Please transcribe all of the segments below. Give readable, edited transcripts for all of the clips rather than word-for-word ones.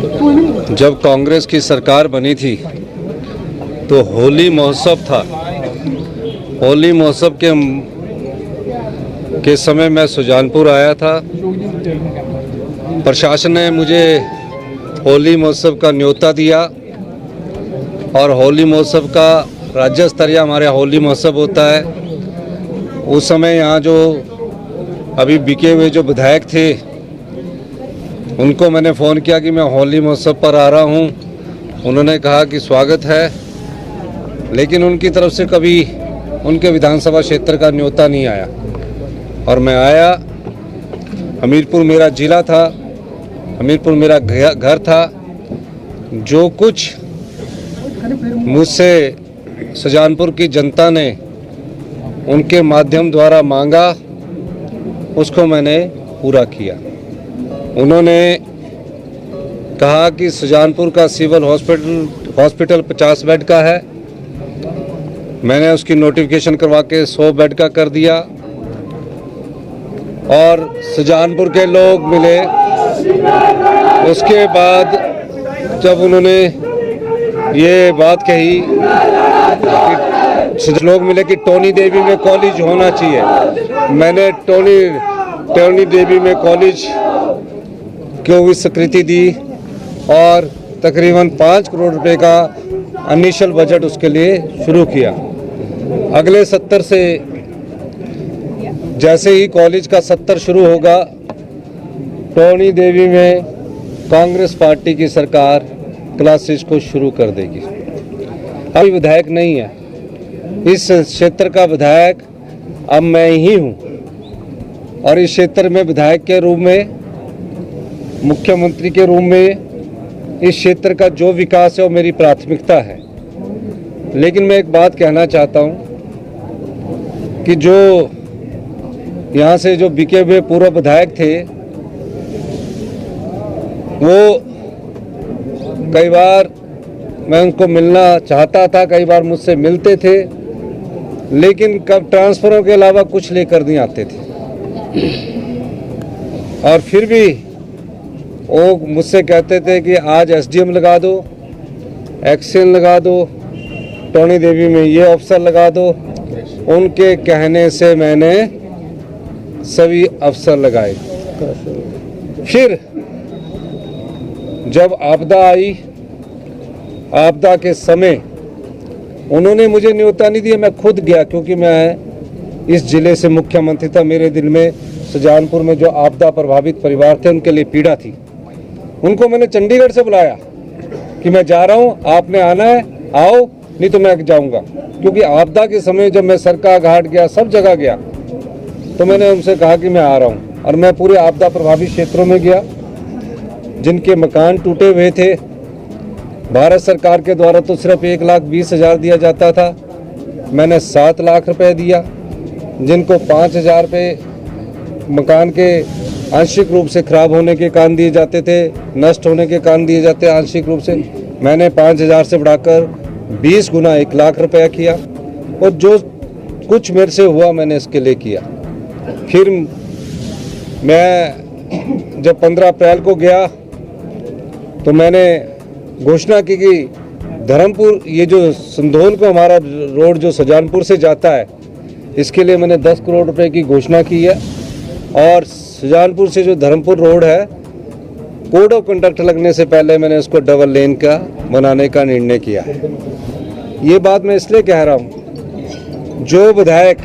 जब कांग्रेस की सरकार बनी थी तो होली महोत्सव था। होली महोत्सव के समय मैं सुजानपुर आया था। प्रशासन ने मुझे होली महोत्सव का न्योता दिया और होली महोत्सव का राज्य स्तरीय हमारे होली महोत्सव होता है। उस समय यहाँ जो अभी बिके हुए जो विधायक थे उनको मैंने फ़ोन किया कि मैं होली महोत्सव पर आ रहा हूँ। उन्होंने कहा कि स्वागत है, लेकिन उनकी तरफ से कभी उनके विधानसभा क्षेत्र का न्योता नहीं आया। और मैं आया, हमीरपुर मेरा ज़िला था, हमीरपुर मेरा घर था। जो कुछ मुझसे सुजानपुर की जनता ने उनके माध्यम द्वारा मांगा उसको मैंने पूरा किया। उन्होंने कहा कि सुजानपुर का सिविल हॉस्पिटल 50 बेड का है। मैंने उसकी नोटिफिकेशन करवा के 100 बेड का कर दिया और सुजानपुर के लोग मिले। उसके बाद जब उन्होंने ये बात कही कि लोग मिले कि टोनी देवी में कॉलेज होना चाहिए, मैंने टोनी देवी में कॉलेज को भी स्वीकृति दी और तकरीबन 5 करोड़ रुपए का इनिशियल बजट उसके लिए शुरू किया। अगले 70 से जैसे ही कॉलेज का 70 शुरू होगा, टोनी देवी में कांग्रेस पार्टी की सरकार क्लासेस को शुरू कर देगी। अभी विधायक नहीं है, इस क्षेत्र का विधायक अब मैं ही हूँ और इस क्षेत्र में विधायक के रूप में, मुख्यमंत्री के रूप में इस क्षेत्र का जो विकास है वो मेरी प्राथमिकता है। लेकिन मैं एक बात कहना चाहता हूँ कि जो यहाँ से जो बिके हुए पूर्व विधायक थे वो कई बार मैं उनको मिलना चाहता था, कई बार मुझसे मिलते थे, लेकिन कब ट्रांसफरों के अलावा कुछ लेकर नहीं आते थे। और फिर भी वो मुझसे कहते थे कि आज एसडीएम लगा दो, एक्शन लगा दो, टोनी देवी में ये अफसर लगा दो। उनके कहने से मैंने सभी अफसर लगाए। फिर जब आपदा आई, आपदा के समय उन्होंने मुझे न्योता नहीं दिया, मैं खुद गया, क्योंकि मैं इस जिले से मुख्यमंत्री था। मेरे दिल में सुजानपुर में जो आपदा प्रभावित परिवार थे उनके लिए पीड़ा थी। उनको मैंने चंडीगढ़ से बुलाया कि मैं जा रहा हूँ, आपने आना है, आओ, नहीं तो मैं जाऊँगा। क्योंकि आपदा के समय जब मैं सरका घाट गया, सब जगह गया, तो मैंने उनसे कहा कि मैं आ रहा हूँ। और मैं पूरे आपदा प्रभावित क्षेत्रों में गया, जिनके मकान टूटे हुए थे। भारत सरकार के द्वारा तो सिर्फ 1,20,000 दिया जाता था, मैंने 7 लाख रुपए दिया। जिनको 5,000 रुपये मकान के आंशिक रूप से खराब होने के कारण दिए जाते थे, नष्ट होने के कारण दिए जाते आंशिक रूप से, मैंने 5,000 से बढ़ाकर 20 गुना 1 लाख रुपया किया। और जो कुछ मेरे से हुआ मैंने इसके लिए किया। फिर मैं जब 15 अप्रैल को गया तो मैंने घोषणा की कि धर्मपुर, ये जो संधोल को हमारा रोड जो सुजानपुर से जाता है, इसके लिए मैंने 10 करोड़ रुपए की घोषणा की है। और सुजानपुर से जो धर्मपुर रोड है, कोड ऑफ कंडक्ट लगने से पहले मैंने उसको डबल लेन का बनाने का निर्णय किया है। ये बात मैं इसलिए कह रहा हूँ, जो विधायक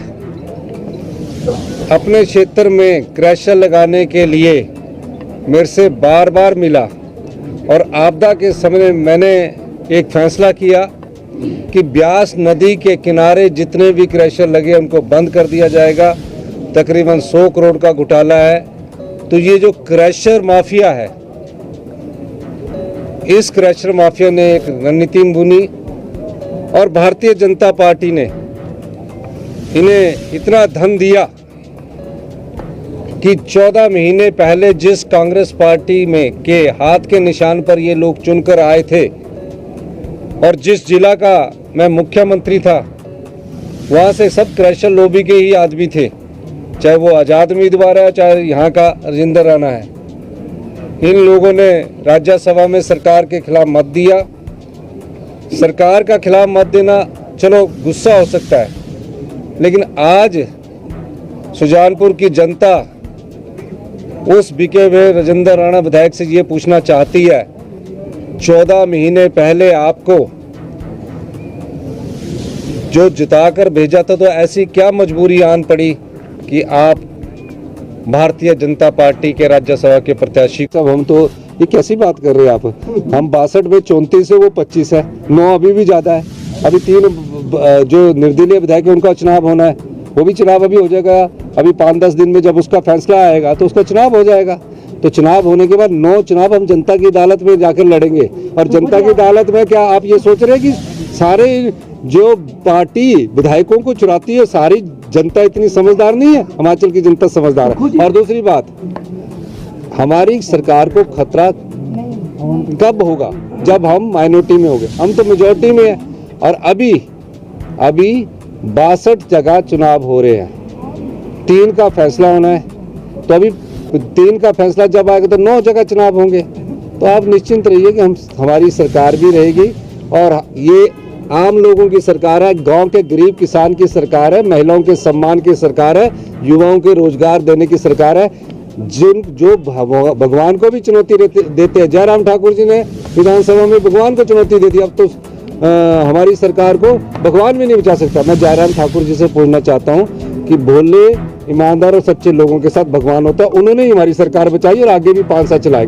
अपने क्षेत्र में क्रैशर लगाने के लिए मेरे से बार बार मिला और आपदा के समय मैंने एक फैसला किया कि ब्यास नदी के किनारे जितने भी क्रैशर लगे उनको बंद कर दिया जाएगा। तकरीबन 100 करोड़ का घोटाला है। तो ये जो क्रैशर माफिया है, इस क्रैशर माफिया ने एक रणनीति बुनी और भारतीय जनता पार्टी ने इन्हें इतना धन दिया कि 14 महीने पहले जिस कांग्रेस पार्टी में के हाथ के निशान पर ये लोग चुनकर आए थे और जिस जिला का मैं मुख्यमंत्री था, वहाँ से सब क्रैशर लॉबी के ही आदमी थे, चाहे वो आज़ाद उम्मीदवार है, चाहे यहाँ का राजेंद्र राणा है। इन लोगों ने राज्यसभा में सरकार के खिलाफ मत दिया। सरकार का खिलाफ मत देना चलो गुस्सा हो सकता है, लेकिन आज सुजानपुर की जनता उस बिके हुए राजेंद्र राणा विधायक से ये पूछना चाहती है, 14 महीने पहले आपको जो जिताकर भेजा था, तो ऐसी क्या मजबूरी आन पड़ी कि आप भारतीय जनता पार्टी के राज्यसभा के प्रत्याशी। सब हम तो ये कैसी बात कर रहे हैं आप? हम 62 में 34 है, वो 25 है, 9 अभी भी ज़्यादा है। अभी 3 जो निर्दलीय विधायक है उनका चुनाव होना है, वो भी चुनाव अभी हो जाएगा। अभी 5-10 दिन में जब उसका फैसला आएगा तो उसका चुनाव हो जाएगा। तो चुनाव होने के बाद 9 चुनाव हम जनता की अदालत में जाकर लड़ेंगे। और जनता की अदालत में क्या आप ये सोच रहे हैं कि सारे जो पार्टी विधायकों को चुराती है सारी जनता इतनी समझदार नहीं है? हिमाचल की जनता समझदार है। और दूसरी बात, हमारी सरकार को खतरा कब होगा? जब हम माइनॉरिटी में होंगे। हम तो मेजॉरिटी में है और अभी 62 जगह चुनाव हो रहे हैं। 3 का फैसला होना है, तो अभी 3 का फैसला जब आएगा तो 9 जगह चुनाव होंगे। तो आप निश्चिंत रहिए कि हमारी सरकार भी रहेगी और ये आम लोगों की सरकार है, गांव के गरीब किसान की सरकार है, महिलाओं के सम्मान की सरकार है, युवाओं के रोजगार देने की सरकार है। जो भगवान को भी चुनौती देते हैं, जयराम ठाकुर जी ने विधानसभा में भगवान को चुनौती दे दी। अब तो हमारी सरकार को भगवान भी नहीं बचा सकता। मैं जयराम ठाकुर जी से पूछना चाहता हूँ कि भोले, ईमानदार और सच्चे लोगों के साथ भगवान होता है। उन्होंने ही हमारी सरकार बचाई और आगे भी 5 साल चलाएगी।